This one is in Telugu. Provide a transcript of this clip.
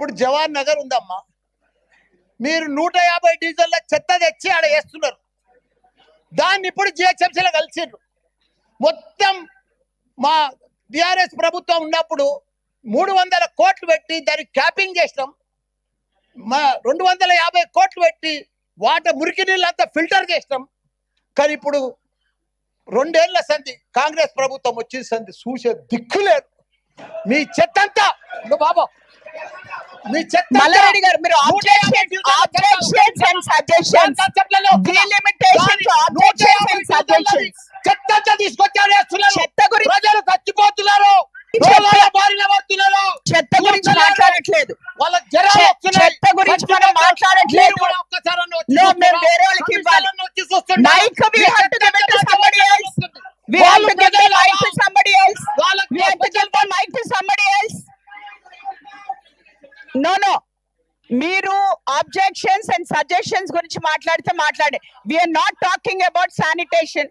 ఇప్పుడు జవహర్ నగర్ ఉందమ్మా, మీరు 150 డీజిల్ల చెత్త తెచ్చి ఆడ వేస్తున్నారు. దాన్ని ఇప్పుడు జిహెచ్ఎంసీలో కలిసిర్రు. మొత్తం మా టిఆర్ఎస్ ప్రభుత్వం ఉన్నప్పుడు 300 కోట్లు పెట్టి దానికి క్యాపింగ్ చేసినాం. మా 250 కోట్లు పెట్టి వాటర్ మురికి నీళ్ళంతా ఫిల్టర్ చేసినాం. కానీ ఇప్పుడు 2 ఏళ్ల సంధి కాంగ్రెస్ ప్రభుత్వం వచ్చిన సంధి చూసే దిక్కు లేదు. మీ చెత్త అంతా బాబా, మీ చెత్త మల్లారెడ్డి గారు, మీరు objections and suggestions, delimitation to objections and suggestions. చెత్త అంతా తీసుకొచ్చారు, చెత్త గురించి ప్రజలు చచ్చిపోతున్నారు, బారిన పడుతున్నారు. చెత్త గురించి మాట్లాడట్లేదు, వాళ్ళకి జరాలు వస్తున్నాయి. చెత్త గురించి మనం మాట్లాడట్లేదు. No, మేము వేరే వాళ్ళకి ఇవ్వాలి. Mic we have to give it to somebody else. We have to give the mic to somebody else. We have to give the mic to somebody else. No. మీరు ఆబ్జెక్షన్స్ అండ్ సజెషన్స్ గురించి మాట్లాడితే మాట్లాడే. We are not talking about sanitation.